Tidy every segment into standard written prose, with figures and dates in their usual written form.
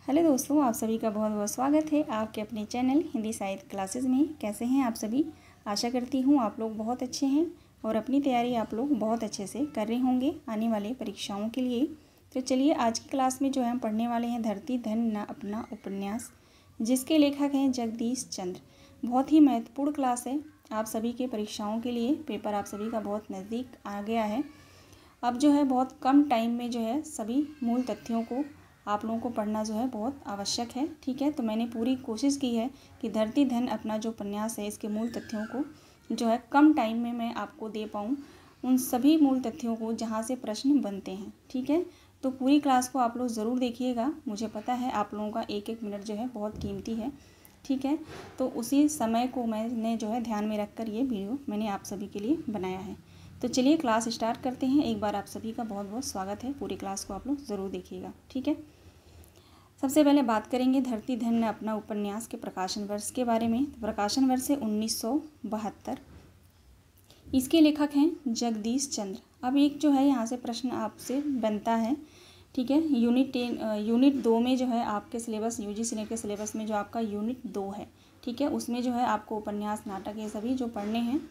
Hello दोस्तों, आप सभी का बहुत बहुत स्वागत है आपके अपने चैनल हिंदी साहित्य क्लासेस में। कैसे हैं आप सभी? आशा करती हूँ आप लोग बहुत अच्छे हैं और अपनी तैयारी आप लोग बहुत अच्छे से कर रहे होंगे आने वाले परीक्षाओं के लिए। तो चलिए आज की क्लास में जो है हम पढ़ने वाले हैं धरती धन न अपना उपन्यास, जिसके लेखक हैं जगदीश चंद्र। बहुत ही महत्वपूर्ण क्लास है आप सभी के परीक्षाओं के लिए। पेपर आप सभी का बहुत नज़दीक आ गया है। अब जो है बहुत कम टाइम में जो है सभी मूल तथ्यों को आप लोगों को पढ़ना जो है बहुत आवश्यक है। ठीक है, तो मैंने पूरी कोशिश की है कि धरती धन अपना जो उपन्यास है इसके मूल तथ्यों को जो है कम टाइम में मैं आपको दे पाऊँ, उन सभी मूल तथ्यों को जहाँ से प्रश्न बनते हैं। ठीक है, तो पूरी क्लास को आप लोग ज़रूर देखिएगा। मुझे पता है आप लोगों का एक एक मिनट जो है बहुत कीमती है। ठीक है, तो उसी समय को मैंने जो है ध्यान में रख कर ये वीडियो मैंने आप सभी के लिए बनाया है। तो चलिए क्लास स्टार्ट करते हैं। एक बार आप सभी का बहुत बहुत स्वागत है। पूरी क्लास को आप लोग ज़रूर देखिएगा। ठीक है, सबसे पहले बात करेंगे धरती धन ने अपना उपन्यास के प्रकाशन वर्ष के बारे में। तो प्रकाशन वर्ष है 1972। इसके लेखक हैं जगदीश चंद्र। अब एक जो है यहाँ से प्रश्न आपसे बनता है। ठीक है, यूनिट 2 में जो है आपके सिलेबस यूजीसी नेट के सिलेबस में जो आपका यूनिट 2 है, ठीक है, उसमें जो है आपको उपन्यास नाटक ये सभी जो पढ़ने हैं,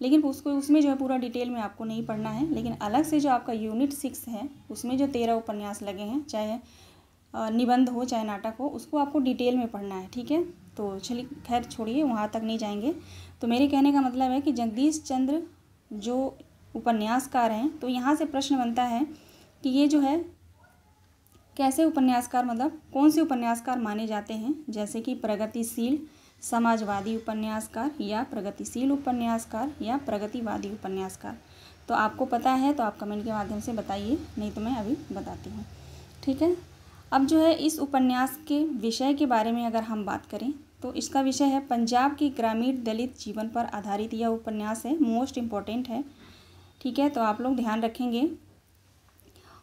लेकिन उसमें जो है पूरा डिटेल में आपको नहीं पढ़ना है। लेकिन अलग से जो आपका यूनिट 6 है उसमें जो 13 उपन्यास लगे हैं, चाहे निबंध हो चाहे नाटक हो, उसको आपको डिटेल में पढ़ना है। ठीक है, तो चलिए खैर छोड़िए, वहाँ तक नहीं जाएंगे। तो मेरे कहने का मतलब है कि जगदीश चंद्र जो उपन्यासकार हैं, तो यहाँ से प्रश्न बनता है कि ये जो है कैसे उपन्यासकार, मतलब कौन से उपन्यासकार माने जाते हैं, जैसे कि प्रगतिशील समाजवादी उपन्यासकार या प्रगतिशील उपन्यासकार या प्रगतिवादी उपन्यासकार। तो आपको पता है तो आप कमेंट के माध्यम से बताइए, नहीं तो मैं अभी बताती हूँ। ठीक है, अब जो है इस उपन्यास के विषय के बारे में अगर हम बात करें तो इसका विषय है पंजाब की ग्रामीण दलित जीवन पर आधारित यह उपन्यास है। मोस्ट इम्पॉर्टेंट है। ठीक है, तो आप लोग ध्यान रखेंगे।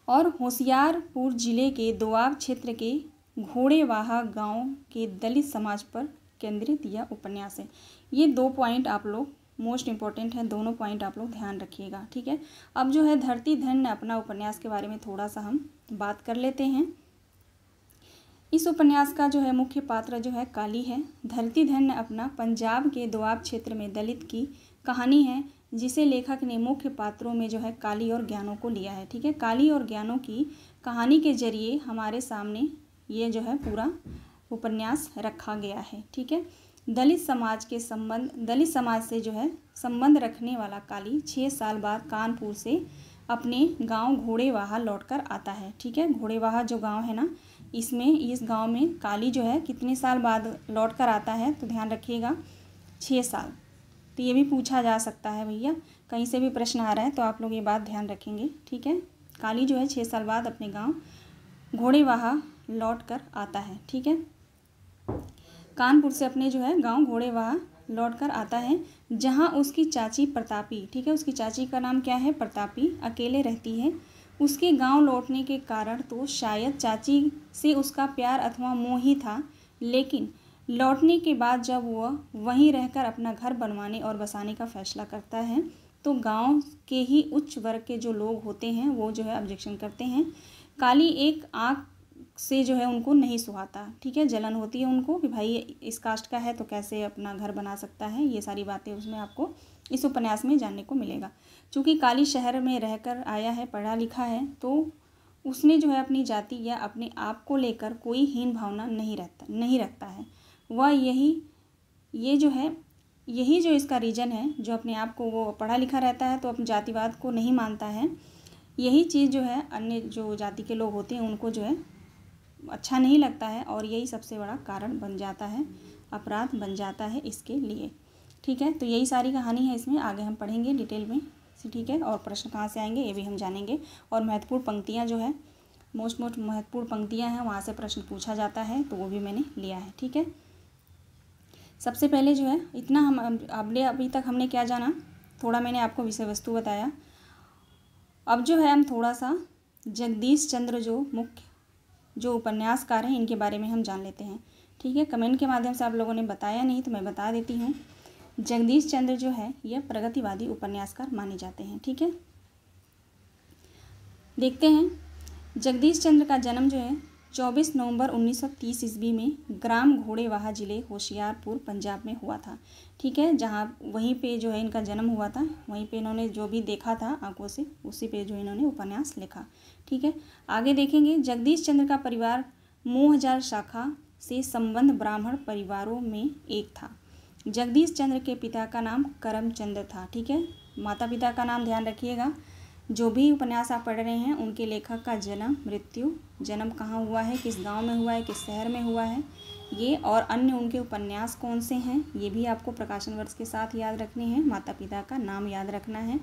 और होशियारपुर ज़िले के दोआब क्षेत्र के घोड़ेवाहा गांव के दलित समाज पर केंद्रित यह उपन्यास है। ये 2 पॉइंट आप लोग मोस्ट इम्पॉर्टेंट है, दोनों पॉइंट आप लोग ध्यान रखिएगा। ठीक है, अब जो है धरती धन ने अपना उपन्यास के बारे में थोड़ा सा हम बात कर लेते हैं। इस उपन्यास का जो है मुख्य पात्र जो है काली है। धरती धन ने अपना पंजाब के दोआब क्षेत्र में दलित की कहानी है, जिसे लेखक ने मुख्य पात्रों में जो है काली और ज्ञानों को लिया है। ठीक है, काली और ज्ञानों की कहानी के जरिए हमारे सामने ये जो है पूरा उपन्यास रखा गया है। ठीक है, दलित समाज से जो है संबंध रखने वाला काली 6 साल बाद कानपुर से अपने गांव घोड़ेवाहा लौटकर आता है। ठीक है, घोड़ेवाहा जो गांव है ना, इस गांव में काली जो है कितने साल बाद लौटकर आता है, तो ध्यान रखिएगा 6 साल। तो ये भी पूछा जा सकता है भैया, कहीं से भी प्रश्न आ रहा है तो आप लोग ये बात ध्यान रखेंगे। ठीक है, काली जो है 6 साल बाद अपने गांव घोड़ेवाहा लौटकर आता है। ठीक है, कानपुर से अपने जो है गांव घोड़ेवाहा लौटकर आता है, जहां उसकी चाची प्रतापी, ठीक है, उसकी चाची का नाम क्या है, प्रतापी, अकेले रहती है। उसके गांव लौटने के कारण तो शायद चाची से उसका प्यार अथवा मोह ही था, लेकिन लौटने के बाद जब वह वहीं रहकर अपना घर बनवाने और बसाने का फैसला करता है, तो गांव के ही उच्च वर्ग के जो लोग होते हैं वो जो है ऑब्जेक्शन करते हैं। काली एक आँख से जो है उनको नहीं सुहाता। ठीक है, जलन होती है उनको कि भाई इस कास्ट का है तो कैसे अपना घर बना सकता है। ये सारी बातें उसमें आपको इस उपन्यास में जानने को मिलेगा। चूँकि काली शहर में रहकर आया है, पढ़ा लिखा है, तो उसने जो है अपनी जाति या अपने आप को लेकर कोई हीन भावना नहीं रखता है। वह यही जो इसका रीज़न है, जो अपने आप को वो पढ़ा लिखा रहता है तो अपने जातिवाद को नहीं मानता है। यही चीज़ जो है अन्य जो जाति के लोग होते हैं उनको जो है अच्छा नहीं लगता है, और यही सबसे बड़ा कारण बन जाता है, अपराध बन जाता है इसके लिए। ठीक है, तो यही सारी कहानी है इसमें, आगे हम पढ़ेंगे डिटेल में। ठीक है, और प्रश्न कहाँ से आएंगे ये भी हम जानेंगे, और महत्वपूर्ण पंक्तियाँ जो है मोस्ट महत्वपूर्ण पंक्तियाँ हैं वहाँ से प्रश्न पूछा जाता है, तो वो भी मैंने लिया है। ठीक है, सबसे पहले जो है इतना हम अभी तक हमने क्या जाना, थोड़ा मैंने आपको विषय वस्तु बताया। अब जो है हम थोड़ा सा जगदीश चंद्र जो उपन्यासकार हैं इनके बारे में हम जान लेते हैं। ठीक है, कमेंट के माध्यम से आप लोगों ने बताया नहीं तो मैं बता देती हूँ। जगदीश चंद्र जो है यह प्रगतिवादी उपन्यासकार माने जाते हैं। ठीक है, देखते हैं जगदीश चंद्र का जन्म जो है 24 नवंबर 1930 ईस्वी में ग्राम घोड़ेवाहा ज़िले होशियारपुर पंजाब में हुआ था। ठीक है, जहाँ वहीं पे जो है इनका जन्म हुआ था, वहीं पे इन्होंने जो भी देखा था आंखों से उसी पे जो इन्होंने उपन्यास लिखा। ठीक है, आगे देखेंगे जगदीश चंद्र का परिवार मोहजाल शाखा से संबंध ब्राह्मण परिवारों में एक था। जगदीश चंद्र के पिता का नाम करमचंद्र था। ठीक है, माता पिता का नाम ध्यान रखिएगा। जो भी उपन्यास आप पढ़ रहे हैं उनके लेखक का जन्म, मृत्यु, जन्म कहाँ हुआ है, किस गांव में हुआ है, किस शहर में हुआ है, ये और अन्य उनके उपन्यास कौन से हैं, ये भी आपको प्रकाशन वर्ष के साथ याद रखने हैं। माता पिता का नाम याद रखना है।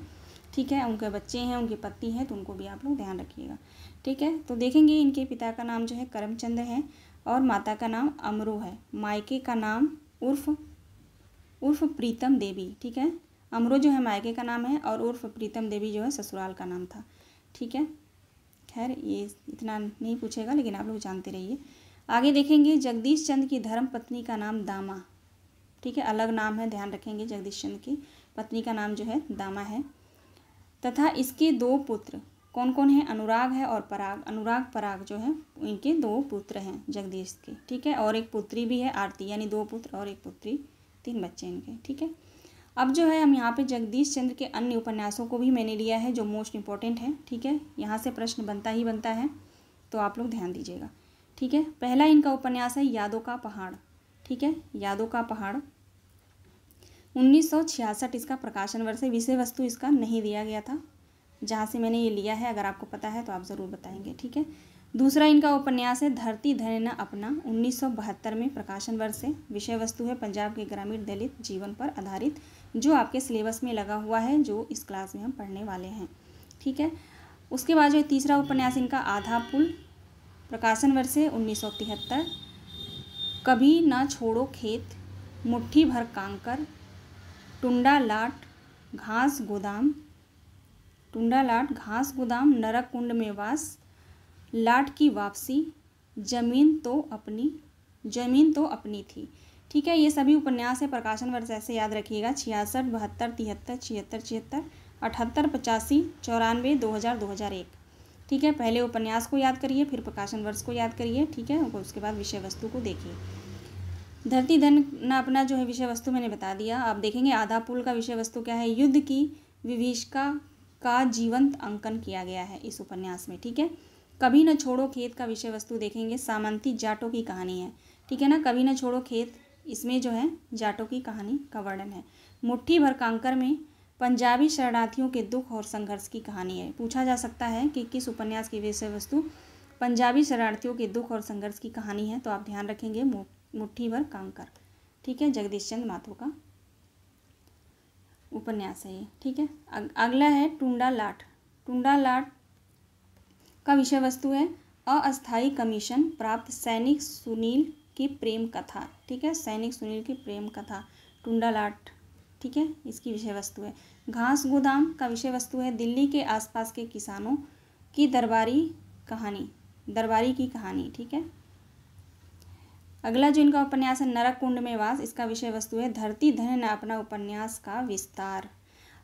ठीक है, उनके बच्चे हैं, उनकी पत्नी है, तो उनको भी आप लोग ध्यान रखिएगा। ठीक है, तो देखेंगे इनके पिता का नाम जो है करमचंद्र है और माता का नाम अमरू है। मायके का नाम उर्फ प्रीतम देवी। ठीक है, अमरू जो है मायके का नाम है और उर्फ प्रीतम देवी जो है ससुराल का नाम था। ठीक है, खैर ये इतना नहीं पूछेगा, लेकिन आप लोग जानते रहिए। आगे देखेंगे जगदीश चंद्र की धर्म पत्नी का नाम दामा। ठीक है, अलग नाम है, ध्यान रखेंगे। जगदीश चंद्र की पत्नी का नाम जो है दामा है तथा इसके 2 पुत्र कौन कौन हैं, अनुराग है और पराग। अनुराग पराग जो है इनके 2 पुत्र हैं जगदीश के। ठीक है, और एक पुत्री भी है आरती, यानी 2 पुत्र और 1 पुत्री, 3 बच्चे इनके। ठीक है, अब जो है हम यहाँ पे जगदीश चंद्र के अन्य उपन्यासों को भी मैंने लिया है जो मोस्ट इम्पॉर्टेंट है। ठीक है, यहाँ से प्रश्न बनता ही बनता है, तो आप लोग ध्यान दीजिएगा। ठीक है, पहला इनका उपन्यास है यादों का पहाड़। ठीक है, यादों का पहाड़ 1966 इसका प्रकाशन वर्ष है। विषय वस्तु इसका नहीं दिया गया था, जहाँ से मैंने ये लिया है अगर आपको पता है तो आप ज़रूर बताएंगे। ठीक है, दूसरा इनका उपन्यास है धरती धन्य न अपना, 1972 में प्रकाशन वर्ष है। विषय वस्तु है पंजाब के ग्रामीण दलित जीवन पर आधारित, जो आपके सिलेबस में लगा हुआ है, जो इस क्लास में हम पढ़ने वाले हैं। ठीक है, उसके बाद जो है तीसरा उपन्यास इनका आधा पुल, प्रकाशन वर्ष है 1973। कभी ना छोड़ो खेत, मुट्ठी भर कांकर, टुंडा लाट घास गोदाम, नरक कुंड में वास, लाट की वापसी, जमीन तो अपनी थी। ठीक है, ये सभी उपन्यास है। प्रकाशन वर्ष ऐसे याद रखिएगा 66, 72, 73, 76, 76, 78, 85, 94, 2000, 2001। ठीक है, पहले उपन्यास को याद करिए, फिर प्रकाशन वर्ष को याद करिए। ठीक है, उसके बाद विषय वस्तु को देखिए। धरती धन न अपना जो है विषय वस्तु मैंने बता दिया। आप देखेंगे आधा पुल का विषय वस्तु क्या है, युद्ध की विभीषिका का जीवंत अंकन किया गया है इस उपन्यास में। ठीक है, कभी न छोड़ो खेत का विषय वस्तु देखेंगे, सामंती जाटों की कहानी है। ठीक है ना, कभी न छोड़ो खेत, इसमें जो है जाटों की कहानी का वर्णन है। मुट्ठी भर कांकर में पंजाबी शरणार्थियों के दुख और संघर्ष की कहानी है। पूछा जा सकता है कि किस उपन्यास की विषय वस्तु पंजाबी शरणार्थियों के दुख और संघर्ष की कहानी है, तो आप ध्यान रखेंगे मुट्ठी भर कांकर। ठीक है, जगदीश चंद्र माथुर का उपन्यास है ये। ठीक है, अगला है टुंडा लाट का विषय वस्तु है अस्थायी कमीशन प्राप्त सैनिक सुनील की प्रेम कथा। ठीक है, सैनिक सुनील की प्रेम कथा टुंडा लाट। ठीक है, इसकी विषय वस्तु है। घास गोदाम का विषय वस्तु है दिल्ली के आसपास के किसानों की दरबारी की कहानी। ठीक है, अगला जो इनका उपन्यास है नरक कुंड में वास, इसका विषय वस्तु है धरती धन्य न अपना उपन्यास का विस्तार।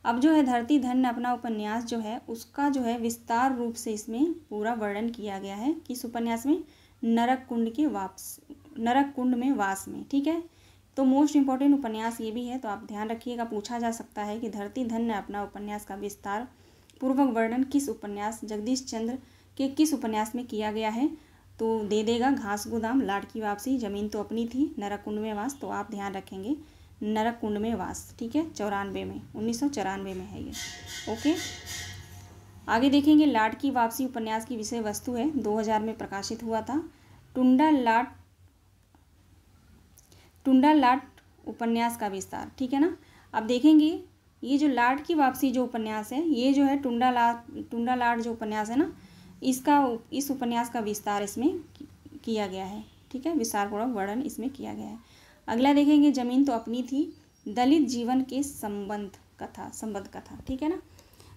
अब जो है धरती धन्य अपना उपन्यास जो है उसका जो है विस्तार रूप से इसमें पूरा वर्णन किया गया है। किस उपन्यास में, नरक कुंड में वास में। ठीक है, तो मोस्ट इम्पॉर्टेंट उपन्यास ये भी है, तो आप ध्यान रखिएगा। पूछा जा सकता है कि धरती धन्य अपना उपन्यास का विस्तार पूर्वक वर्णन किस उपन्यास, जगदीश चंद्र के किस उपन्यास में किया गया है, तो दे देगा घास गोदाम, लाट की वापसी, जमीन तो अपनी थी, नरक कुंड में वास। तो आप ध्यान रखेंगे नरक कुंड में वास। ठीक है, 1994 में है ये। ओके, आगे देखेंगे लाट की वापसी उपन्यास की विषय वस्तु है, 2000 में प्रकाशित हुआ था। टुंडा लाट उपन्यास का विस्तार। ठीक है ना, अब देखेंगे ये जो लाट की वापसी जो उपन्यास है, ये जो है टुंडा लाट जो उपन्यास है ना, इस उपन्यास का विस्तार इसमें किया गया है। ठीक है, विस्तारपूर्वक वर्णन इसमें किया गया है। अगला देखेंगे जमीन तो अपनी थी, दलित जीवन के संबंध कथा। ठीक है ना,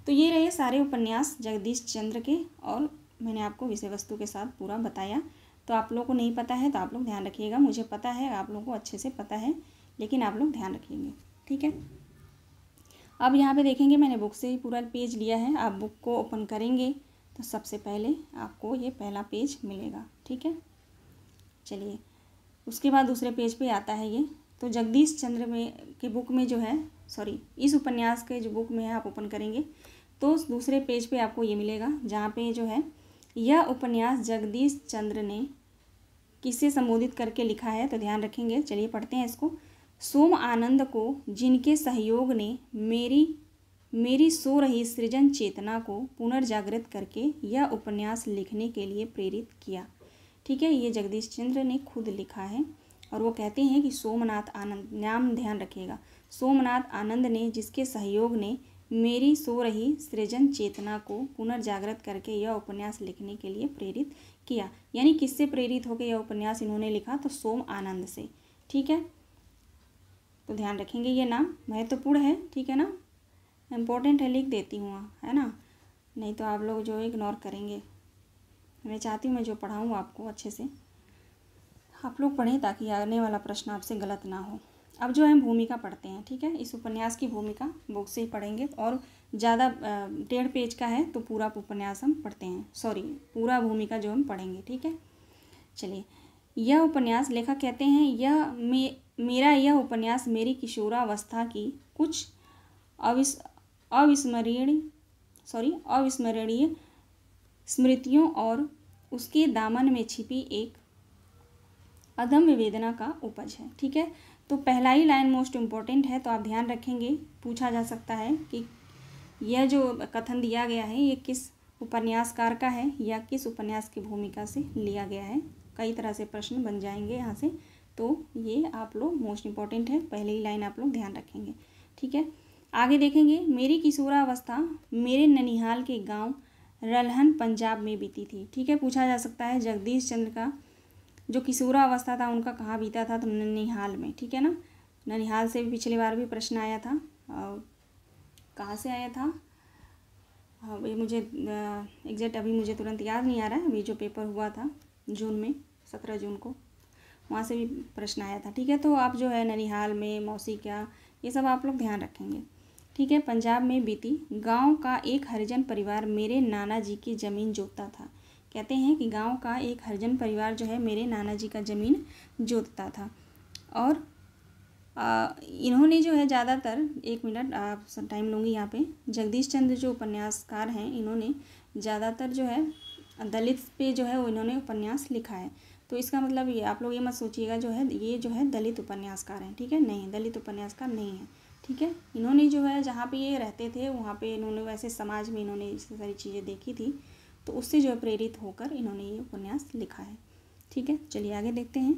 तो ये रहे सारे उपन्यास जगदीश चंद्र के, और मैंने आपको विषय वस्तु के साथ पूरा बताया। तो आप लोगों को नहीं पता है तो आप लोग ध्यान रखिएगा, मुझे पता है, आप लोगों को अच्छे से पता है, लेकिन आप लोग ध्यान रखेंगे। ठीक है, अब यहाँ पे देखेंगे मैंने बुक से ही पूरा पेज लिया है। आप बुक को ओपन करेंगे तो सबसे पहले आपको ये पहला पेज मिलेगा। ठीक है, चलिए उसके बाद दूसरे पेज पे आता है ये। तो जगदीश चंद्र में के बुक में जो है, सॉरी इस उपन्यास के जो बुक में है आप ओपन करेंगे तो दूसरे पेज पे आपको ये मिलेगा, जहाँ पे जो है यह उपन्यास जगदीश चंद्र ने किसे संबोधित करके लिखा है, तो ध्यान रखेंगे। चलिए पढ़ते हैं इसको। सोम आनंद को जिनके सहयोग ने मेरी सो रही सृजन चेतना को पुनर्जागृत करके यह उपन्यास लिखने के लिए प्रेरित किया। ठीक है, ये जगदीश चंद्र ने खुद लिखा है और वो कहते हैं कि सोमनाथ आनंद, नाम ध्यान रखिएगा, सोमनाथ आनंद ने जिसके सहयोग ने मेरी सो रही सृजन चेतना को पुनर्जागृत करके यह उपन्यास लिखने के लिए प्रेरित किया। यानी किससे प्रेरित होकर यह उपन्यास इन्होंने लिखा, तो सोम आनंद से। ठीक है, तो ध्यान रखेंगे ये नाम महत्वपूर्ण है, ठीक है ना, इम्पोर्टेंट है, लिख देती हूँ है ना, नहीं तो आप लोग जो इग्नोर करेंगे। मैं चाहती हूँ मैं जो पढ़ाऊँ आपको अच्छे से आप लोग पढ़ें ताकि आने वाला प्रश्न आपसे गलत ना हो। अब जो है भूमिका पढ़ते हैं। ठीक है, इस उपन्यास की भूमिका बुक से ही पढ़ेंगे और ज़्यादा 1.5 पेज का है तो पूरा उपन्यास हम पढ़ते हैं, सॉरी पूरा भूमिका जो हम पढ़ेंगे। ठीक है, चलिए यह उपन्यास लेखक कहते हैं मेरा यह उपन्यास मेरी किशोरावस्था की कुछ अविस्मरणीय स्मृतियों और उसके दामन में छिपी एक अदम्य वेदना का उपज है। ठीक है, तो पहला ही लाइन मोस्ट इम्पॉर्टेंट है, तो आप ध्यान रखेंगे। पूछा जा सकता है कि यह जो कथन दिया गया है ये किस उपन्यासकार का है या किस उपन्यास की भूमिका से लिया गया है। कई तरह से प्रश्न बन जाएंगे यहाँ से, तो ये आप लोग मोस्ट इम्पॉर्टेंट है, पहले ही लाइन आप लोग ध्यान रखेंगे। ठीक है, आगे देखेंगे। मेरी किशोरावस्था मेरे ननिहाल के गांव रलहन पंजाब में बीती थी। ठीक है, पूछा जा सकता है जगदीश चंद्र का जो किशोरावस्था था उनका कहाँ बीता था, तो ननिहाल में। ठीक है ना, ननिहाल से भी पिछली बार भी प्रश्न आया था, कहाँ से आया था ये मुझे एग्जैक्ट अभी मुझे तुरंत याद नहीं आ रहा है। अभी जो पेपर हुआ था जून में 17 जून को, वहाँ से भी प्रश्न आया था। ठीक है, तो आप जो है ननिहाल में, मौसी क्या, ये सब आप लोग ध्यान रखेंगे। ठीक है, पंजाब में बीती। गांव का एक हरिजन परिवार मेरे नाना जी की ज़मीन जोतता था। कहते हैं कि गांव का एक हरिजन परिवार जो है मेरे नाना जी का ज़मीन जोतता था। और इन्होंने जो है ज़्यादातर, 1 मिनट आप टाइम लूँगी यहाँ पे, जगदीश चंद्र जो उपन्यासकार हैं इन्होंने ज़्यादातर जो है दलित पे जो है वो इन्होंने उपन्यास लिखा है। तो इसका मतलब ये आप लोग ये मत सोचिएगा जो है ये जो है दलित उपन्यासकार हैं। ठीक है, नहीं, दलित उपन्यासकार नहीं है। ठीक है, इन्होंने जो है जहाँ पे ये रहते थे वहाँ पे इन्होंने वैसे समाज में इन्होंने इस सारी चीज़ें देखी थी, तो उससे जो है प्रेरित होकर इन्होंने ये उपन्यास लिखा है। ठीक है, चलिए आगे देखते हैं।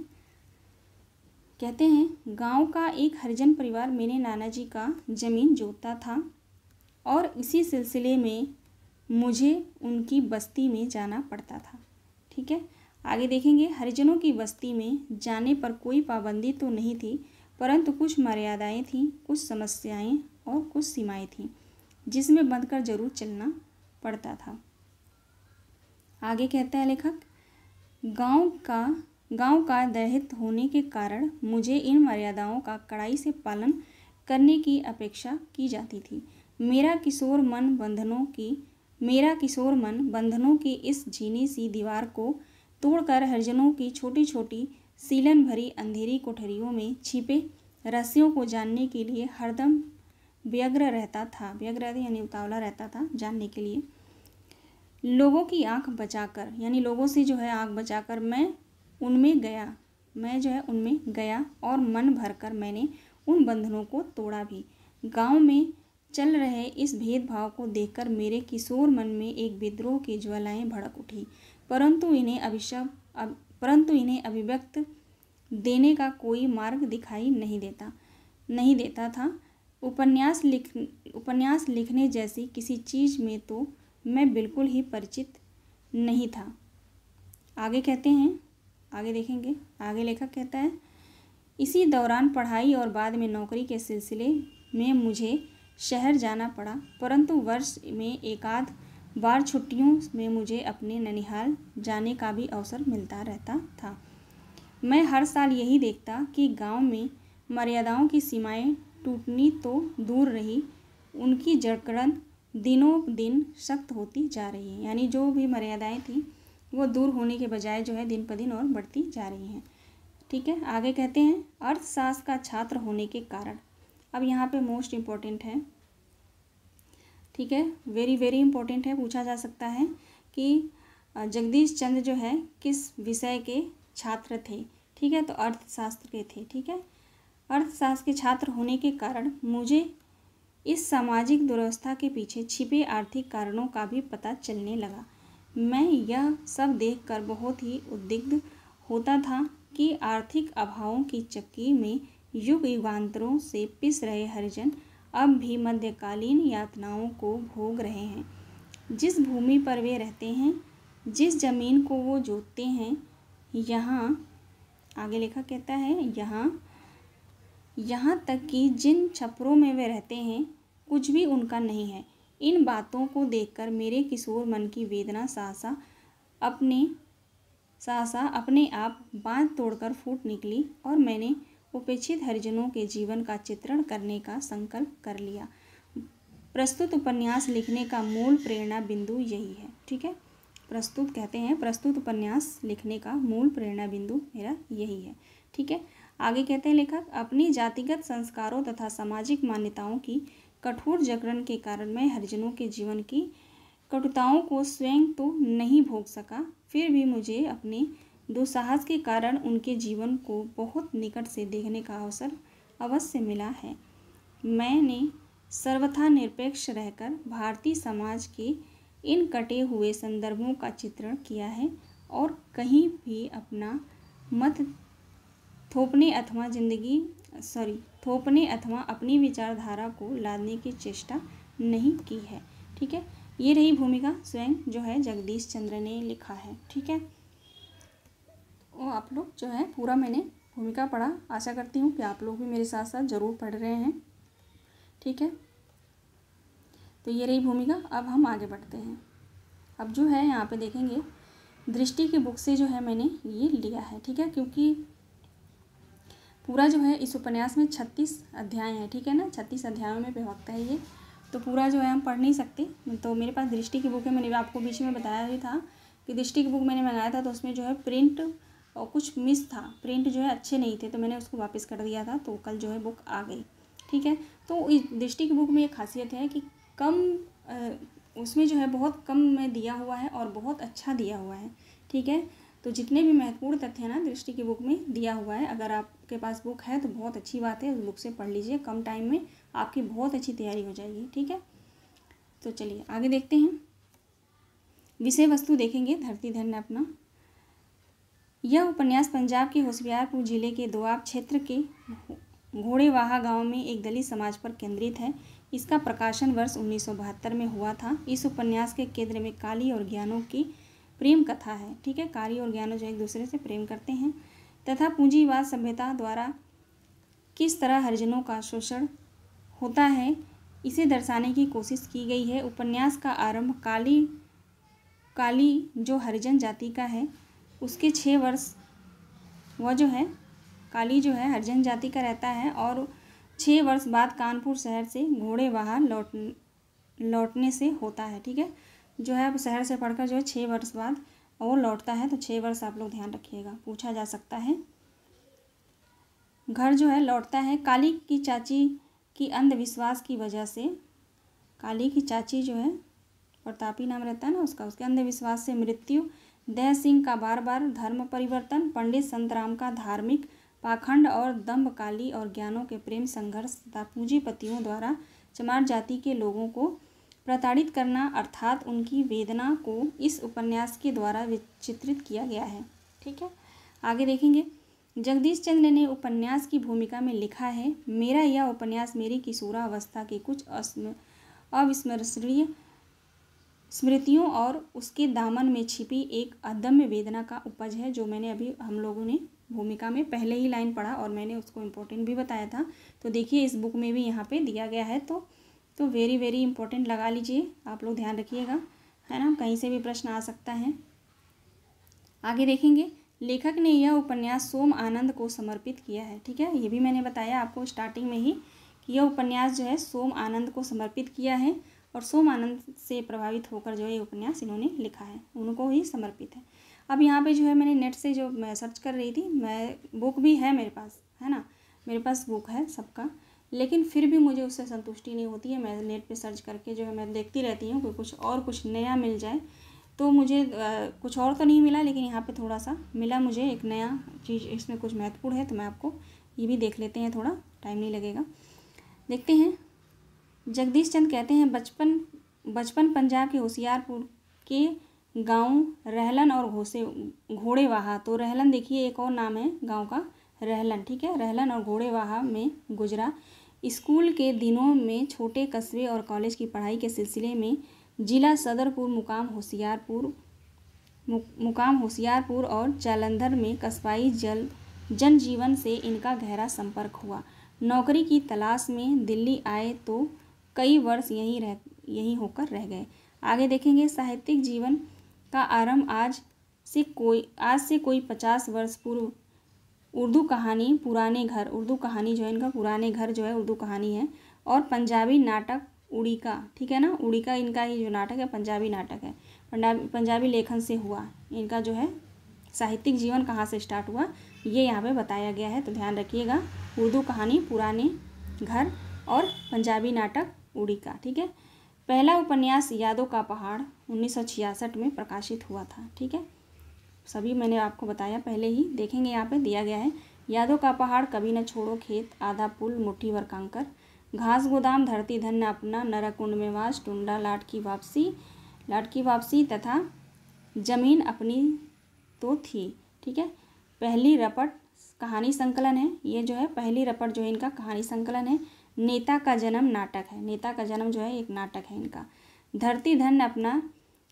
कहते हैं गांव का एक हरिजन परिवार मेरे नाना जी का ज़मीन जोतता था और इसी सिलसिले में मुझे उनकी बस्ती में जाना पड़ता था। ठीक है, आगे देखेंगे। हरिजनों की बस्ती में जाने पर कोई पाबंदी तो नहीं थी, परंतु कुछ मर्यादाएं थीं, कुछ समस्याएं और कुछ सीमाएं थीं जिसमें बंधकर जरूर चलना पड़ता था। आगे कहता है लेखक, गांव का दहलित होने के कारण मुझे इन मर्यादाओं का कड़ाई से पालन करने की अपेक्षा की जाती थी। मेरा किशोर मन बंधनों की इस झीनी सी दीवार को तोड़कर हरिजनों की छोटी छोटी सीलन भरी अंधेरी कोठरियों में छिपे रहस्यों को जानने के लिए हरदम व्यग्र यानी उतावला रहता था जानने के लिए। लोगों की आंख बचाकर, यानी लोगों से जो है आंख बचाकर मैं उनमें गया और मन भरकर मैंने उन बंधनों को तोड़ा भी। गांव में चल रहे इस भेदभाव को देखकर मेरे किशोर मन में एक विद्रोह की ज्वालाएं भड़क उठी, परंतु इन्हें अभिव्यक्त देने का कोई मार्ग दिखाई नहीं देता था। उपन्यास लिखने जैसी किसी चीज़ में तो मैं बिल्कुल ही परिचित नहीं था। आगे कहते हैं, आगे देखेंगे। आगे लेखक कहता है, इसी दौरान पढ़ाई और बाद में नौकरी के सिलसिले में मुझे शहर जाना पड़ा, परंतु वर्ष में एकाध बार छुट्टियों में मुझे अपने ननिहाल जाने का भी अवसर मिलता रहता था। मैं हर साल यही देखता कि गांव में मर्यादाओं की सीमाएं टूटनी तो दूर रही, उनकी जकड़न दिनों दिन सख्त होती जा रही है। यानी जो भी मर्यादाएं थी वो दूर होने के बजाय जो है दिन पर दिन और बढ़ती जा रही हैं। ठीक है, आगे कहते हैं अर्थशास्त्र का छात्र होने के कारण। अब यहाँ पे मोस्ट इम्पॉर्टेंट है, ठीक है, वेरी वेरी इंपॉर्टेंट है, पूछा जा सकता है कि जगदीश चंद्र जो है किस विषय के छात्र थे। ठीक है, तो अर्थशास्त्र के थे। ठीक है, अर्थशास्त्र के छात्र होने के कारण मुझे इस सामाजिक दुर्व्यवस्था के पीछे छिपे आर्थिक कारणों का भी पता चलने लगा। मैं यह सब देखकर बहुत ही उद्विग्न होता था कि आर्थिक अभावों की चक्की में युग युगांतरों से पिस रहे हरिजन अब भी मध्यकालीन यातनाओं को भोग रहे हैं। जिस भूमि पर वे रहते हैं, जिस जमीन को वो जोतते हैं, यहाँ आगे लेखक कहता है यहाँ तक कि जिन छपरों में वे रहते हैं कुछ भी उनका नहीं है। इन बातों को देखकर मेरे किशोर मन की वेदना सहसा अपने आप बांध तोड़कर फूट निकली और मैंने उपेक्षित हरिजनों के जीवन का चित्रण करने का संकल्प कर लिया। प्रस्तुत उपन्यास लिखने का मूल प्रेरणा बिंदु यही है। ठीक है, प्रस्तुत उपन्यास लिखने का मूल प्रेरणा बिंदु मेरा यही है। ठीक है, आगे कहते हैं लेखक, अपनी जातिगत संस्कारों तथा सामाजिक मान्यताओं की कठोर जकड़न के कारण मैं हरिजनों के जीवन की कटुताओं को स्वयं तो नहीं भोग सका, फिर भी मुझे अपने दुस्साहस के कारण उनके जीवन को बहुत निकट से देखने का अवसर अवश्य मिला है। मैंने सर्वथा निरपेक्ष रहकर भारतीय समाज के इन कटे हुए संदर्भों का चित्रण किया है और कहीं भी अपना मत थोपने अथवा अपनी विचारधारा को लादने की चेष्टा नहीं की है। ठीक है, ये रही भूमिका स्वयं जो है जगदीश चंद्र ने लिखा है। ठीक है, वो आप लोग जो है पूरा मैंने भूमिका पढ़ा, आशा करती हूँ कि आप लोग भी मेरे साथ साथ ज़रूर पढ़ रहे हैं। ठीक है, तो ये रही भूमिका। अब हम आगे बढ़ते हैं। अब जो है यहाँ पे देखेंगे दृष्टि की बुक से जो है मैंने ये लिया है। ठीक है, क्योंकि पूरा जो है इस उपन्यास में 36 अध्याय हैं। ठीक है ना, 36 अध्यायों में विभक्त है ये, तो पूरा जो है हम पढ़ नहीं सकते। तो मेरे पास दृष्टि की बुक है, मैंने आपको बीच में बताया भी था कि दृष्टि की बुक मैंने मंगाया था, तो उसमें जो है प्रिंट और कुछ मिस था, प्रिंट जो है अच्छे नहीं थे, तो मैंने उसको वापस कर दिया था, तो कल जो है बुक आ गई। ठीक है, तो इस दृष्टि की बुक में एक खासियत है कि उसमें जो है बहुत कम में दिया हुआ है और बहुत अच्छा दिया हुआ है। ठीक है, तो जितने भी महत्वपूर्ण तथ्य हैं ना दृष्टि की बुक में दिया हुआ है। अगर आपके पास बुक है तो बहुत अच्छी बात है, उस बुक से पढ़ लीजिए, कम टाइम में आपकी बहुत अच्छी तैयारी हो जाएगी। ठीक है, तो चलिए आगे देखते हैं। विषय वस्तु देखेंगे धरती धन अपना। यह उपन्यास पंजाब के होशियारपुर जिले के दोआब क्षेत्र के घोड़ेवाहा गांव में एक दलित समाज पर केंद्रित है। इसका प्रकाशन वर्ष 1972 में हुआ था। इस उपन्यास के केंद्र में काली और ज्ञानों की प्रेम कथा है। ठीक है, काली और ज्ञानों जो एक दूसरे से प्रेम करते हैं तथा पूंजीवाद सभ्यता द्वारा किस तरह हरिजनों का शोषण होता है इसे दर्शाने की कोशिश की गई है। उपन्यास का आरंभ काली जो हरिजन जाति का है उसके 6 वर्ष वह जो है काली जो है हरिजन जाति का रहता है और 6 वर्ष बाद कानपुर शहर से घोड़ेवाहा लौटने से होता है। ठीक है, जो है अब शहर से पढ़कर जो है 6 वर्ष बाद वो लौटता है, तो 6 वर्ष आप लोग ध्यान रखिएगा, पूछा जा सकता है। घर जो है लौटता है। काली की चाची की अंधविश्वास की वजह से, काली की चाची जो है प्रतापी नाम रहता है ना उसका, उसके अंधविश्वास से मृत्यु, दया सिंह का बार बार धर्म परिवर्तन, पंडित संतराम का धार्मिक पाखंड और दंभ, काली और ज्ञानों के प्रेम संघर्ष तथा पूंजीपतियों द्वारा चमार जाति के लोगों को प्रताड़ित करना अर्थात उनकी वेदना को इस उपन्यास के द्वारा चित्रित किया गया है। ठीक है, आगे देखेंगे। जगदीश चंद्र ने उपन्यास की भूमिका में लिखा है, मेरा यह उपन्यास मेरी किशोरावस्था की कुछ अविस्मरणीय स्मृतियों और उसके दामन में छिपी एक अदम्य वेदना का उपज है, जो मैंने अभी हम लोगों ने भूमिका में पहले ही लाइन पढ़ा और मैंने उसको इम्पोर्टेंट भी बताया था। तो देखिए इस बुक में भी यहाँ पे दिया गया है, तो वेरी वेरी इंपॉर्टेंट लगा लीजिए, आप लोग ध्यान रखिएगा, है ना, कहीं से भी प्रश्न आ सकता है। आगे देखेंगे। लेखक ने यह उपन्यास सोम आनंद को समर्पित किया है। ठीक है, ये भी मैंने बताया आपको स्टार्टिंग में ही कि यह उपन्यास जो है सोम आनंद को समर्पित किया है और सोम आनंद से प्रभावित होकर जो है ये उपन्यास इन्होंने लिखा है, उनको ही समर्पित है। अब यहाँ पे जो है मैंने नेट से जो मैं सर्च कर रही थी, मैं बुक भी है मेरे पास, है ना, मेरे पास बुक है सबका, लेकिन फिर भी मुझे उससे संतुष्टि नहीं होती है। मैं नेट पे सर्च करके जो है मैं देखती रहती हूँ कि कुछ नया मिल जाए। तो मुझे कुछ और तो नहीं मिला, लेकिन यहाँ पे थोड़ा सा मिला मुझे एक नया चीज़, इसमें कुछ महत्वपूर्ण है, तो मैं आपको ये भी देख लेते हैं, थोड़ा टाइम नहीं लगेगा। देखते हैं। जगदीश चंद कहते हैं बचपन पंजाब के होशियारपुर के गांव रहलन और घोड़ेवाहा। तो रहलन देखिए एक और नाम है गांव का, रहलन, ठीक है, रहलन और घोड़ेवाहा में गुजरा। स्कूल के दिनों में छोटे कस्बे और कॉलेज की पढ़ाई के सिलसिले में जिला सदरपुर मुकाम होशियारपुर और जालंधर में कस्बाई जनजीवन से इनका गहरा संपर्क हुआ। नौकरी की तलाश में दिल्ली आए तो कई वर्ष यहीं होकर रह गए। आगे देखेंगे। साहित्यिक जीवन का आरंभ आज से कोई 50 वर्ष पूर्व उर्दू कहानी पुराने घर, उर्दू कहानी जो है इनका पुराने घर जो है उर्दू कहानी है, और पंजाबी नाटक उड़ीका, ठीक है ना, उड़ीका इनका ही जो नाटक है पंजाबी नाटक है, पंजाबी लेखन से हुआ। इनका जो है साहित्यिक जीवन कहाँ से स्टार्ट हुआ ये यहाँ पे बताया गया है, तो ध्यान रखिएगा। उर्दू कहानी पुराने घर और पंजाबी नाटक उड़ीका, ठीक है। पहला उपन्यास यादों का पहाड़ 1966 में प्रकाशित हुआ था, ठीक है। सभी मैंने आपको बताया पहले ही। देखेंगे यहाँ पे दिया गया है, यादों का पहाड़, कभी न छोड़ो खेत, आधा पुल, मुट्ठी भर कंकर, घास गोदाम, धरती धन्य अपना, नरकुंड में वास, टुंडा, लाट की वापसी तथा जमीन अपनी तो थी, ठीक है। पहली रपट कहानी संकलन है, ये जो है पहली रपट जो है इनका कहानी संकलन है। नेता का जन्म नाटक है, नेता का जन्म जो है एक नाटक है इनका। धरती धन्य अपना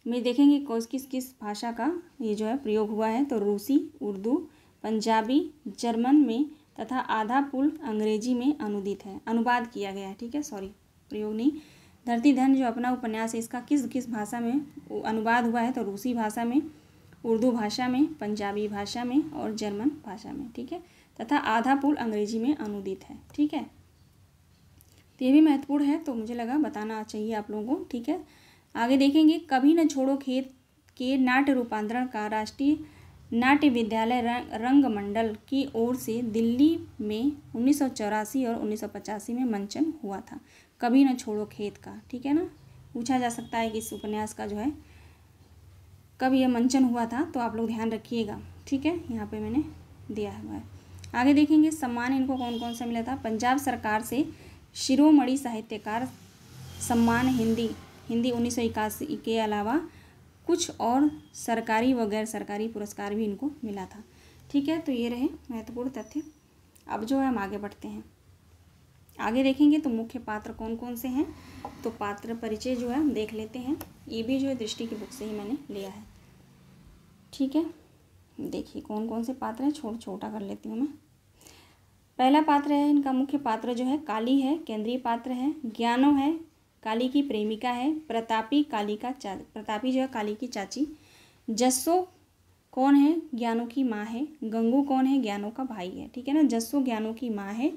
में देखेंगे किस भाषा का ये जो है प्रयोग हुआ है, तो रूसी, उर्दू, पंजाबी, जर्मन में तथा आधा पुल अंग्रेजी में अनुवाद किया गया है, ठीक है, सॉरी प्रयोग नहीं। धरती धन्य जो अपना उपन्यास है इसका किस भाषा में अनुवाद हुआ है, तो रूसी भाषा में, उर्दू भाषा में, पंजाबी भाषा में और जर्मन भाषा में, ठीक है, तथा आधा पुल अंग्रेजी में अनुदित है, ठीक है। तो ये भी महत्वपूर्ण है, तो मुझे लगा बताना चाहिए आप लोगों को, ठीक है। आगे देखेंगे। कभी न छोड़ो खेत के नाट्य रूपांतरण का राष्ट्रीय नाट्य विद्यालय रंगमंडल की ओर से दिल्ली में 1984 और 1985 में मंचन हुआ था। कभी न छोड़ो खेत का, ठीक है ना, पूछा जा सकता है कि इस उपन्यास का जो है कब यह मंचन हुआ था, तो आप लोग ध्यान रखिएगा, ठीक है, यहाँ पे मैंने दिया हुआ है। आगे देखेंगे। सम्मान इनको कौन कौन सा मिला था। पंजाब सरकार से शिरोमणि साहित्यकार सम्मान हिंदी 1981 के अलावा कुछ और सरकारी व गैर सरकारी पुरस्कार भी इनको मिला था, ठीक है। तो ये रहे महत्वपूर्ण तथ्य। अब जो है हम आगे बढ़ते हैं। आगे देखेंगे तो मुख्य पात्र कौन कौन से हैं, तो पात्र परिचय जो है हम देख लेते हैं। ये भी जो है दृष्टि की बुक से ही मैंने लिया है, ठीक है। देखिए कौन कौन से पात्र हैं, छोटा कर लेती हूँ मैं। पहला पात्र है इनका मुख्य पात्र जो है काली है, केंद्रीय पात्र है। ज्ञानो है, काली की प्रेमिका है। प्रतापी प्रतापी जो है काली की चाची। जस्सो कौन है, ज्ञानो की माँ है। गंगू कौन है, ज्ञानो का भाई है, ठीक है ना। जस्सो ज्ञानो की माँ है,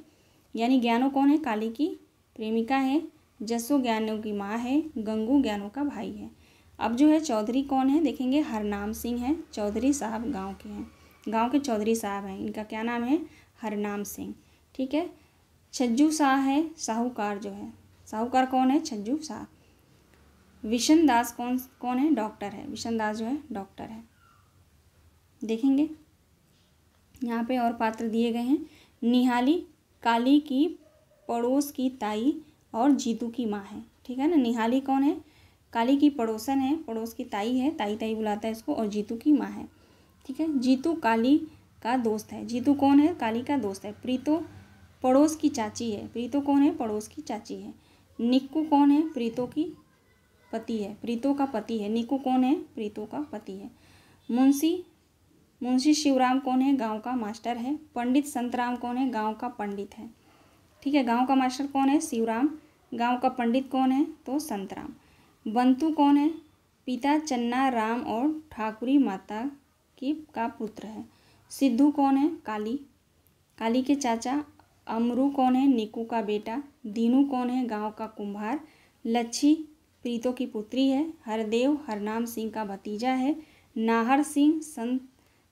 यानी ज्ञानो कौन है, काली की प्रेमिका है। जस्सो ज्ञानो की माँ है, गंगू ज्ञानो का भाई है। अब जो है चौधरी कौन है, देखेंगे हरनाम सिंह है। चौधरी साहब गांव के हैं, गांव के चौधरी साहब हैं। इनका क्या नाम है, हरनाम सिंह, ठीक है। छज्जू शाह है, साहूकार जो है, साहूकार कौन है, छज्जू शाह। विशन दास कौन है, डॉक्टर है। विशन दास जो है डॉक्टर है। देखेंगे यहाँ पे और पात्र दिए गए हैं। निहाली काली की पड़ोस की ताई और जीतू की माँ है, ठीक है ना। निहाली कौन है, काली की पड़ोसन है, पड़ोस की ताई है, ताई बुलाता है इसको, और जीतू की माँ है, ठीक है। जीतू काली का दोस्त है। जीतू कौन है, काली का दोस्त है। प्रीतो पड़ोस की चाची है। प्रीतो कौन है, पड़ोस की चाची है। निक्कू कौन है, प्रीतो की पति है, प्रीतो का पति है। निक्कू कौन है, प्रीतो का पति है। मुंशी शिवराम कौन है, गांव का मास्टर है। पंडित संतराम कौन है, गांव का पंडित है, ठीक है। गांव का मास्टर कौन है, शिवराम। गांव का पंडित कौन है, तो संतराम। बंतू कौन है, पिता चन्ना राम और ठाकुरी माता का पुत्र है। सिद्धू कौन है, काली के चाचा। अमरू कौन है, निक्कू का बेटा। दीनू कौन है, गांव का कुम्हार। लच्छी प्रीतो की पुत्री है। हरदेव हरनाम सिंह का भतीजा है। नाहर सिंह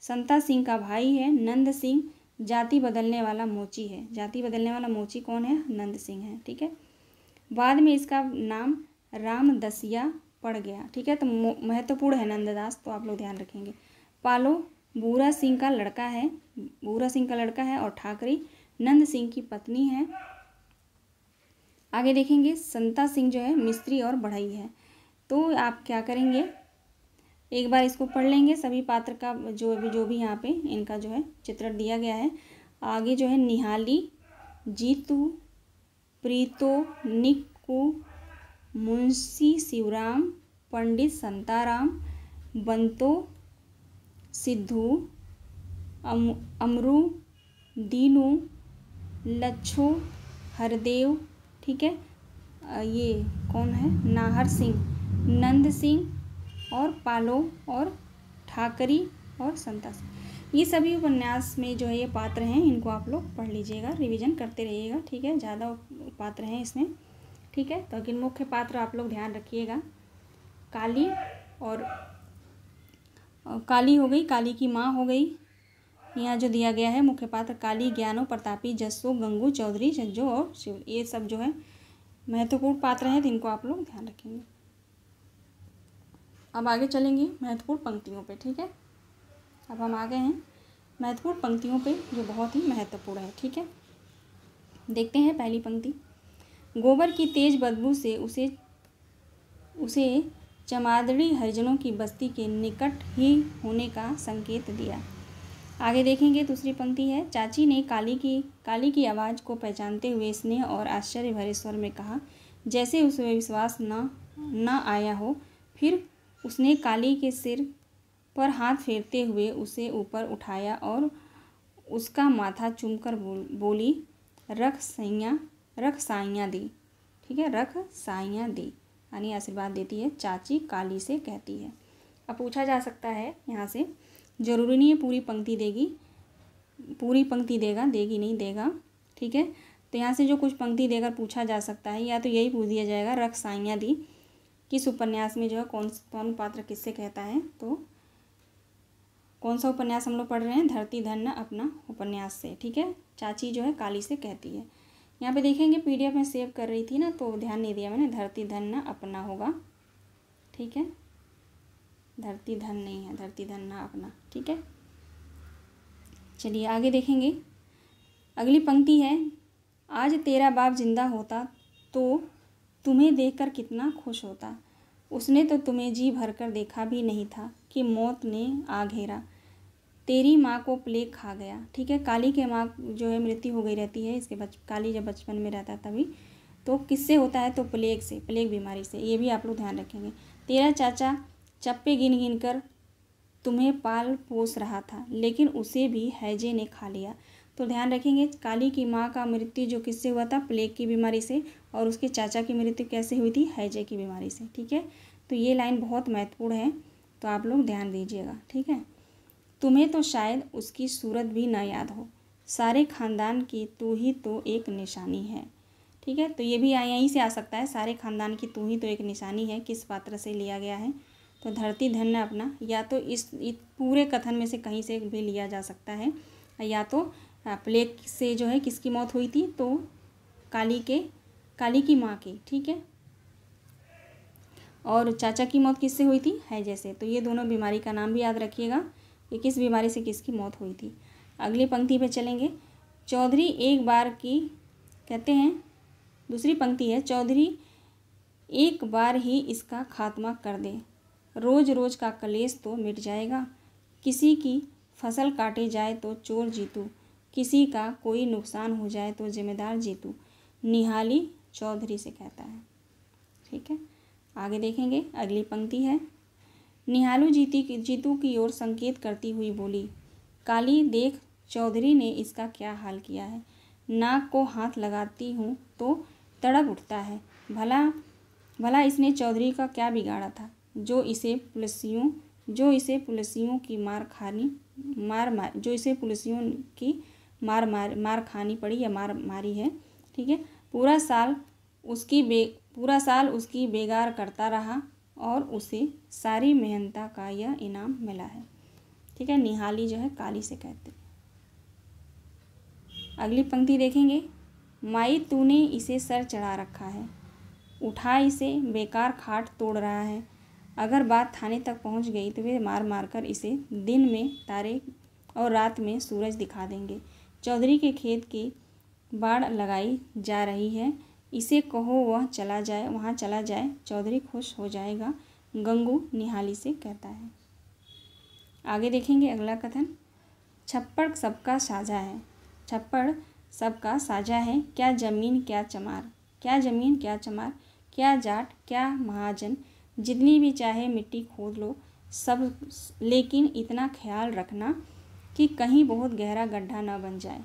संता सिंह का भाई है। नंद सिंह जाति बदलने वाला मोची है। जाति बदलने वाला मोची कौन है? नंद सिंह है। ठीक है, बाद में इसका नाम रामदसिया पड़ गया। ठीक है, तो महत्वपूर्ण है नंददास, तो आप लोग ध्यान रखेंगे। पालो बूरा सिंह का लड़का है। बूरा सिंह का लड़का है और ठाकरी नंद सिंह की पत्नी है। आगे देखेंगे, संता सिंह जो है मिस्त्री और बढ़ई है। तो आप क्या करेंगे, एक बार इसको पढ़ लेंगे। सभी पात्र का जो भी यहाँ पे इनका जो है चित्रण दिया गया है। आगे जो है निहाली, जीतू, प्रीतो, निक्कू, मुंशी शिवराम, पंडित संताराम, बंतो, सिद्धू, अमरू, दीनू, लच्छू, हरदेव। ठीक है, ये कौन है? नाहर सिंह, नंद सिंह और पालो और ठाकरी और संता सिंह। ये सभी उपन्यास में जो है ये पात्र हैं, इनको आप लोग पढ़ लीजिएगा, रिवीजन करते रहिएगा। ठीक है, ज़्यादा पात्र हैं इसमें। ठीक है, तो लेकिन मुख्य पात्र आप लोग ध्यान रखिएगा। काली और काली हो गई, काली की माँ हो गई। यहाँ जो दिया गया है मुख्य पात्र काली, ज्ञानो, प्रतापी, जस्सो, गंगू, चौधरी, छज्जो और शिव, ये सब जो है महत्वपूर्ण पात्र हैं, जिनको आप लोग ध्यान रखेंगे। अब आगे चलेंगे महत्वपूर्ण पंक्तियों पे। ठीक है, अब हम आ गए हैं महत्वपूर्ण पंक्तियों पे, जो बहुत ही महत्वपूर्ण है। ठीक है, देखते हैं पहली पंक्ति। गोबर की तेज बदबू से उसे चमादड़ी हरिजनों की बस्ती के निकट ही होने का संकेत दिया। आगे देखेंगे दूसरी पंक्ति है। चाची ने काली की आवाज़ को पहचानते हुए स्नेह और आश्चर्य भरे स्वर में कहा, जैसे उसे विश्वास न आया हो। फिर उसने काली के सिर पर हाथ फेरते हुए उसे ऊपर उठाया और उसका माथा चूमकर बोली, रख साइयाँ दी। ठीक है, रख साइयाँ दी, यानी आशीर्वाद देती है। चाची काली से कहती है। अब पूछा जा सकता है यहाँ से, जरूरी नहीं है पूरी पंक्ति देगा, देगी नहीं, देगा। ठीक है, तो यहाँ से जो कुछ पंक्ति देकर पूछा जा सकता है, या तो यही पूछ दिया जाएगा, रख साइयाँ दी किस उपन्यास में जो है कौन पात्र किससे कहता है। तो कौन सा उपन्यास हम लोग पढ़ रहे हैं? धरती धन्य अपना उपन्यास से। ठीक है, चाची जो है काली से कहती है। यहाँ पे देखेंगे PDF में सेव कर रही थी ना, तो ध्यान नहीं दिया मैंने, धरती धन्य अपना होगा। ठीक है, धरती धन नहीं है, धरती धन्य अपना। ठीक है, चलिए आगे देखेंगे। अगली पंक्ति है, आज तेरा बाप जिंदा होता तो तुम्हें देखकर कितना खुश होता। उसने तो तुम्हें जी भरकर देखा भी नहीं था कि मौत ने आ घेरा। तेरी माँ को प्लेग खा गया। ठीक है, काली के माँ जो है मृत्यु हो गई रहती है इसके काली जब बचपन में रहता तभी, तो किससे होता है? तो प्लेग से, प्लेग बीमारी से। ये भी आप लोग ध्यान रखेंगे। तेरा चाचा चप्पे गिन गिन कर तुम्हें पाल पोस रहा था, लेकिन उसे भी हैजे ने खा लिया। तो ध्यान रखेंगे, काली की माँ का मृत्यु जो किससे हुआ था? प्लेग की बीमारी से, और उसके चाचा की मृत्यु कैसे हुई थी? हैजे की बीमारी से। ठीक है, तो ये लाइन बहुत महत्वपूर्ण है, तो आप लोग ध्यान दीजिएगा। ठीक है, तुम्हें तो शायद उसकी सूरत भी न याद हो, सारे खानदान की तू ही तो एक निशानी है। ठीक है, तो ये भी यहीं से आ सकता है, सारे खानदान की तू ही तो एक निशानी है। किस पात्र से लिया गया है? तो धरती धन्य अपना, या तो इस पूरे कथन में से कहीं से भी लिया जा सकता है, या तो प्लेग से जो है किसकी मौत हुई थी? तो काली की माँ की। ठीक है, और चाचा की मौत किससे हुई थी? हैजे से। तो ये दोनों बीमारी का नाम भी याद रखिएगा कि किस बीमारी से किसकी मौत हुई थी। अगली पंक्ति पे चलेंगे। चौधरी एक बार की कहते हैं, दूसरी पंक्ति है, चौधरी एक बार ही इसका खात्मा कर दे, रोज रोज का कलेश तो मिट जाएगा। किसी की फसल काटे जाए तो चोर जीतू, किसी का कोई नुकसान हो जाए तो जिम्मेदार जीतू। निहाली चौधरी से कहता है। ठीक है, आगे देखेंगे। अगली पंक्ति है, निहालू जीतू की ओर संकेत करती हुई बोली, काली देख चौधरी ने इसका क्या हाल किया है। नाक को हाथ लगाती हूँ तो तड़प उठता है। भला इसने चौधरी का क्या बिगाड़ा था जो इसे पुलिसियों की मार खानी पड़ी या मार मारी है। ठीक है, पूरा साल उसकी बेगार करता रहा और उसे सारी मेहनता का यह इनाम मिला है। ठीक है, निहाली जो है काली से कहते हैं। अगली पंक्ति देखेंगे, माई तूने इसे सर चढ़ा रखा है, उठा इसे बेकार खाट तोड़ रहा है। अगर बात थाने तक पहुंच गई तो वे मार मार कर इसे दिन में तारे और रात में सूरज दिखा देंगे। चौधरी के खेत की बाड़ लगाई जा रही है, इसे कहो वह चला जाए, वहाँ चला जाए, चौधरी खुश हो जाएगा, गंगू निहाली से कहता है। आगे देखेंगे अगला कथन, छप्पड़ सबका साझा है, छप्पड़ सबका साझा है, क्या ज़मीन क्या चमार, क्या ज़मीन क्या चमार, क्या जाट क्या महाजन, जितनी भी चाहे मिट्टी खोद लो सब, लेकिन इतना ख्याल रखना कि कहीं बहुत गहरा गड्ढा न बन जाए।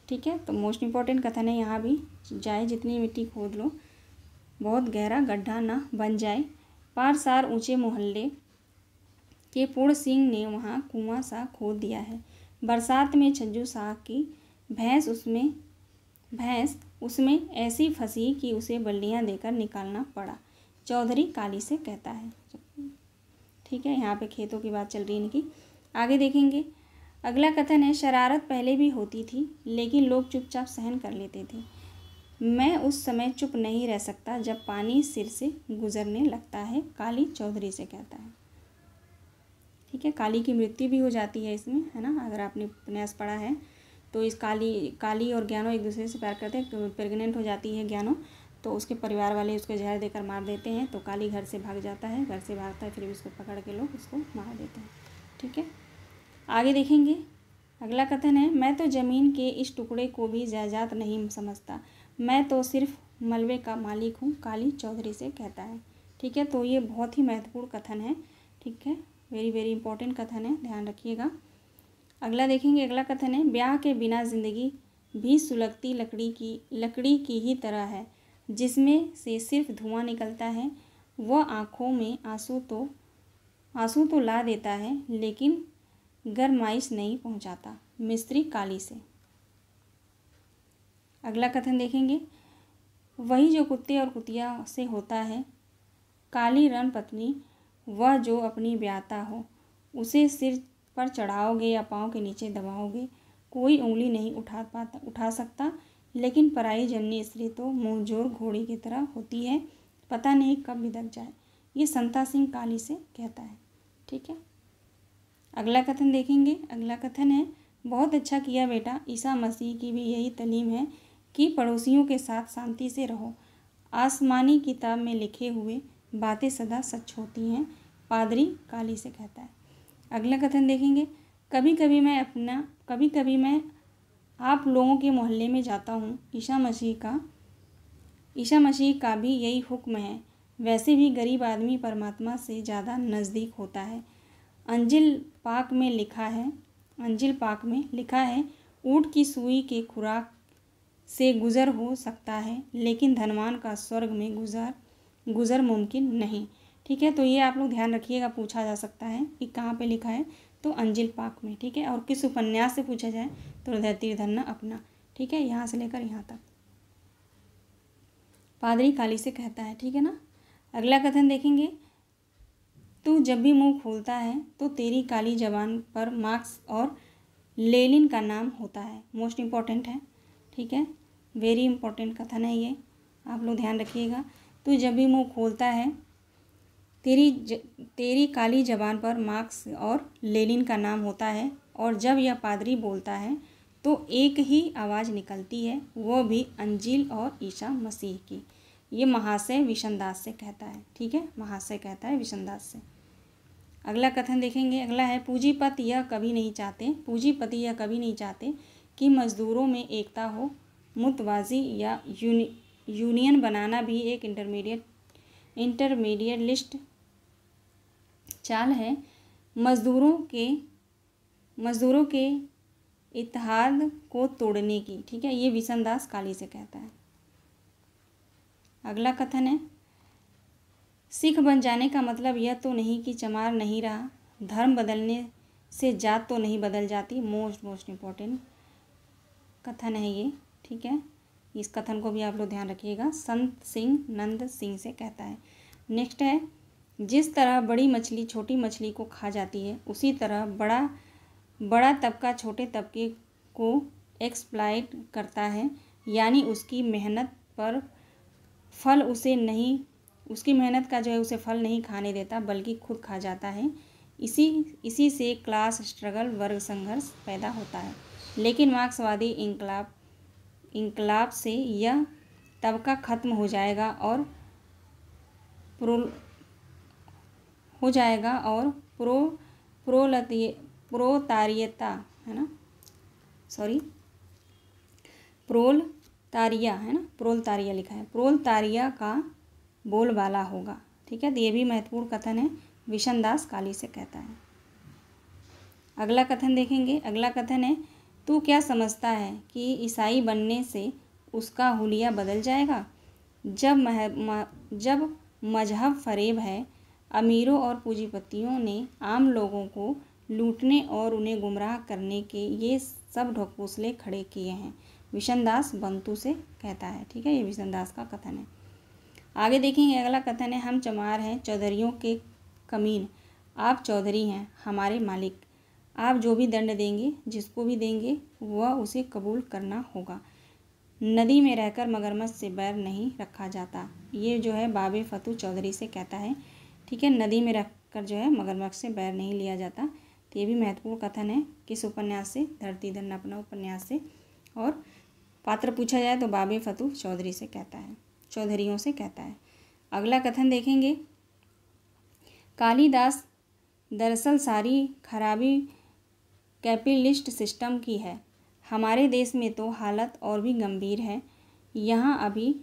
ठीक है, तो मोस्ट इम्पॉर्टेंट कथन है यहाँ भी, चाहे जितनी मिट्टी खोद लो बहुत गहरा गड्ढा न बन जाए। पार सार ऊंचे मोहल्ले के पूर्ण सिंह ने वहाँ कुआं सा खोद दिया है, बरसात में छज्जू साग की भैंस उसमें ऐसी फंसी कि उसे बल्लियाँ देकर निकालना पड़ा, चौधरी काली से कहता है। ठीक है, यहाँ पे खेतों की बात चल रही है इनकी। आगे देखेंगे अगला कथन है, शरारत पहले भी होती थी लेकिन लोग चुपचाप सहन कर लेते थे, मैं उस समय चुप नहीं रह सकता जब पानी सिर से गुजरने लगता है, काली चौधरी से कहता है। ठीक है, काली की मृत्यु भी हो जाती है इसमें, है ना, अगर आपने उपन्यास पढ़ा है तो इस काली और ज्ञानो एक दूसरे से प्यार करते हैं, प्रेग्नेंट हो जाती है ज्ञानो, तो उसके परिवार वाले उसको जहर देकर मार देते हैं, तो काली घर से भाग जाता है, घर से भागता है, फिर भी उसको पकड़ के लोग उसको मार देते हैं। ठीक है, आगे देखेंगे अगला कथन है, मैं तो ज़मीन के इस टुकड़े को भी जायदाद नहीं समझता, मैं तो सिर्फ मलबे का मालिक हूँ, काली चौधरी से कहता है। ठीक है, तो ये बहुत ही महत्वपूर्ण कथन है। ठीक है, वेरी वेरी इंपॉर्टेंट कथन है, ध्यान रखिएगा। अगला देखेंगे अगला कथन है, ब्याह के बिना ज़िंदगी भी सुलगती लकड़ी की ही तरह है, जिसमें से सिर्फ धुआं निकलता है, वह आँखों में आंसू तो ला देता है लेकिन गरमाइश नहीं पहुंचाता, मिस्त्री काली से। अगला कथन देखेंगे, वही जो कुत्ते और कुतिया से होता है, काली रण पत्नी वह जो अपनी ब्याता हो, उसे सिर पर चढ़ाओगे या पाँव के नीचे दबाओगे, कोई उंगली नहीं उठा सकता, लेकिन पराई जन्नी स्त्री तो मुँहजोर घोड़ी की तरह होती है, पता नहीं कब बिदक जाए, ये संता सिंह काली से कहता है। ठीक है, अगला कथन देखेंगे अगला कथन है, बहुत अच्छा किया बेटा, ईसा मसीह की भी यही तालीम है कि पड़ोसियों के साथ शांति से रहो, आसमानी किताब में लिखे हुए बातें सदा सच होती हैं, पादरी काली से कहता है। अगला कथन देखेंगे, कभी कभी मैं आप लोगों के मोहल्ले में जाता हूँ, ईसा मसीह का भी यही हुक्म है, वैसे भी गरीब आदमी परमात्मा से ज़्यादा नज़दीक होता है। अंजिल पाक में लिखा है, ऊँट की सुई के खुराक से गुज़र हो सकता है, लेकिन धनवान का स्वर्ग में गुज़र मुमकिन नहीं। ठीक है, तो ये आप लोग ध्यान रखिएगा, पूछा जा सकता है कि कहाँ पे लिखा है, तो अंजिल पाक में। ठीक है, और किस उपन्यास से पूछा जाए तो हृदय तीर धन्ना अपना। ठीक है, यहाँ से लेकर यहाँ तक पादरी काली से कहता है। ठीक है ना, अगला कथन देखेंगे, तू जब भी मुंह खोलता है तो तेरी काली जबान पर मार्क्स और लेनिन का नाम होता है, मोस्ट इम्पॉर्टेंट है। ठीक है, वेरी इंपॉर्टेंट कथन है ये, आप लोग ध्यान रखिएगा। तू जब भी मुंह खोलता है तेरी काली जबान पर मार्क्स और लेनिन का नाम होता है, और जब यह पादरी बोलता है तो एक ही आवाज़ निकलती है, वो भी अंजील और ईसा मसीह की। ये महाशय विशनदास से कहता है। ठीक है, महाशय कहता है विशनदास से। अगला कथन देखेंगे, अगला है, पूंजीपति यह कभी नहीं चाहते कि मजदूरों में एकता हो, मुतवाज़ी या यूनियन बनाना भी एक इंटरमीडिएट लिस्ट चाल है, मजदूरों के इत्तेहाद को तोड़ने की। ठीक है, ये विशनदास काली से कहता है। अगला कथन है, सिख बन जाने का मतलब यह तो नहीं कि चमार नहीं रहा, धर्म बदलने से जात तो नहीं बदल जाती, मोस्ट इम्पॉर्टेंट कथन है ये। ठीक है, इस कथन को भी आप लोग ध्यान रखिएगा, संत सिंह नंद सिंह से कहता है। नेक्स्ट है, जिस तरह बड़ी मछली छोटी मछली को खा जाती है, उसी तरह बड़ा तबका छोटे तबके को एक्सप्लॉइट करता है, यानी उसकी मेहनत का जो है उसे फल नहीं खाने देता, बल्कि खुद खा जाता है। इसी से क्लास स्ट्रगल, वर्ग संघर्ष पैदा होता है। लेकिन मार्क्सवादी इंकलाब से यह तबका खत्म हो जाएगा और प्रोलेतारिया लिखा है, प्रोलेतारिया का बोलबाला होगा। ठीक है, तो ये भी महत्वपूर्ण कथन है, विशनदास काली से कहता है। अगला कथन देखेंगे। अगला कथन है, तू क्या समझता है कि ईसाई बनने से उसका हुलिया बदल जाएगा? जब मजहब फरेब है, अमीरों और पूंजीपतियों ने आम लोगों को लूटने और उन्हें गुमराह करने के ये सब ढकोसले खड़े किए हैं। विशनदास बंतु से कहता है। ठीक है, ये विशनदास का कथन है। आगे देखेंगे। अगला कथन है, हम चमार हैं चौधरियों के कमीन, आप चौधरी हैं हमारे मालिक। आप जो भी दंड देंगे, जिसको भी देंगे, वह उसे कबूल करना होगा। नदी में रहकर मगरमच्छ से बैर नहीं रखा जाता। ये जो है बाबे फतू चौधरी से कहता है। ठीक है, नदी में रखकर जो है मगरमच्छ से बैर नहीं लिया जाता। तो ये भी महत्वपूर्ण कथन है। किस उपन्यास से? धरती धरना अपना उपन्यास से। और पात्र पूछा जाए तो बाबे फतू चौधरी से कहता है, चौधरियों से कहता है। अगला कथन देखेंगे। कालिदास दरअसल सारी खराबी कैपिटलिस्ट सिस्टम की है। हमारे देश में तो हालत और भी गंभीर है। यहाँ अभी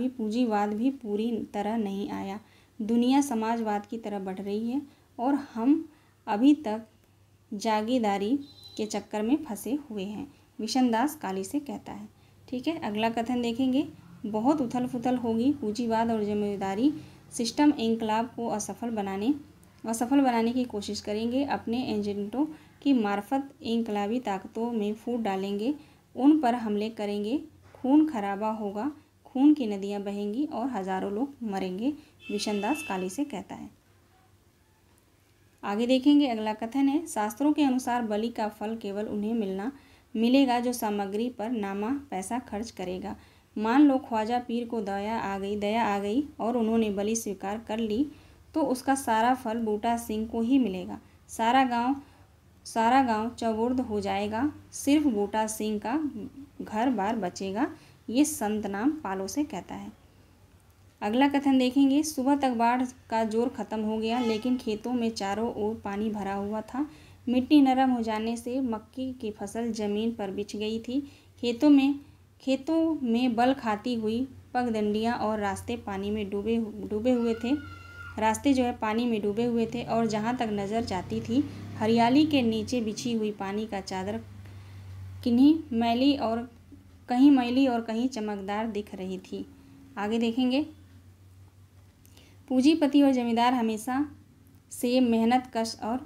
पूंजीवाद भी पूरी तरह नहीं आया। दुनिया समाजवाद की तरफ बढ़ रही है और हम अभी तक जागीरदारी के चक्कर में फंसे हुए हैं। विशनदास काली से कहता है। ठीक है, अगला कथन देखेंगे। बहुत उथल पुथल होगी। पूंजीवाद और जमींदारी सिस्टम इंकलाब को असफल बनाने की कोशिश करेंगे। अपने एजेंटों की मार्फत इंकलाबी ताकतों में फूट डालेंगे, उन पर हमले करेंगे, खून खराबा होगा, खून की नदियां बहेंगी और हजारों लोग मरेंगे। विशनदास काली से कहता है। आगे देखेंगे। अगला कथन है, शास्त्रों के अनुसार बलि का फल केवल उन्हें मिलेगा जो सामग्री पर नामा पैसा खर्च करेगा। मान लो ख्वाजा पीर को दया आ गई और उन्होंने बलि स्वीकार कर ली, तो उसका सारा फल बूटा सिंह को ही मिलेगा। सारा गांव चौबुर्द हो जाएगा, सिर्फ बूटा सिंह का घर बार बचेगा। ये संत नाम पालो से कहता है। अगला कथन देखेंगे। सुबह तक बाढ़ का जोर खत्म हो गया, लेकिन खेतों में चारों ओर पानी भरा हुआ था। मिट्टी नरम हो जाने से मक्की की फसल जमीन पर बिछ गई थी। खेतों में बल खाती हुई पगडंडियां और रास्ते पानी में डूबे हुए थे। रास्ते जो है पानी में डूबे हुए थे और जहाँ तक नज़र जाती थी, हरियाली के नीचे बिछी हुई पानी का चादर कहीं मैली और कहीं चमकदार दिख रही थी। आगे देखेंगे। पूंजीपति और जमींदार हमेशा से मेहनत कश और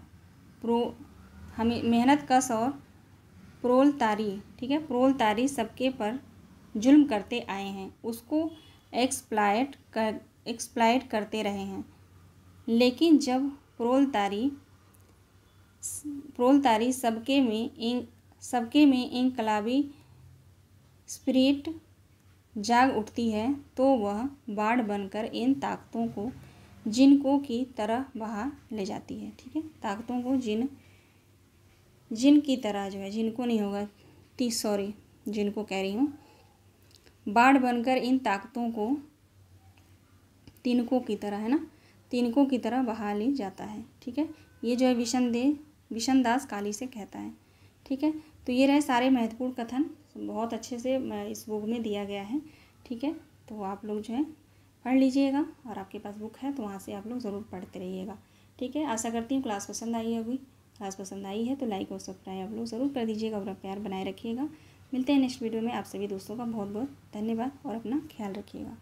प्रोलेतारी, ठीक है, प्रोलेतारी सबके पर जुल्म करते आए हैं, उसको एक्सप्लॉइट करते रहे हैं। लेकिन जब प्रोलेतारी सबके में इंकलाबी स्पिरिट जाग उठती है, तो वह बाढ़ बनकर इन ताकतों को जिनको की तरह बहा ले जाती है। ठीक है, ताकतों को जिन की तरह जो है, जिनको नहीं होगा, जिनको कह रही हूँ, बाढ़ बनकर इन ताकतों को तिनकों की तरह, है ना, तिनकों की तरह बहा ले जाता है। ठीक है, ये जो है विशनदास काली से कहता है। ठीक है, तो ये रहे सारे महत्वपूर्ण कथन, बहुत अच्छे से इस बुक में दिया गया है। ठीक है, तो आप लोग जो है पढ़ लीजिएगा, और आपके पास बुक है तो वहाँ से आप लोग ज़रूर पढ़ते रहिएगा। ठीक है, आशा करती हूँ क्लास पसंद आई होगी। क्लास पसंद आई है तो लाइक और सब्सक्राइब आप लोग ज़रूर कर दीजिएगा और प्यार बनाए रखिएगा। मिलते हैं नेक्स्ट वीडियो में। आप सभी दोस्तों का बहुत बहुत धन्यवाद और अपना ख्याल रखिएगा।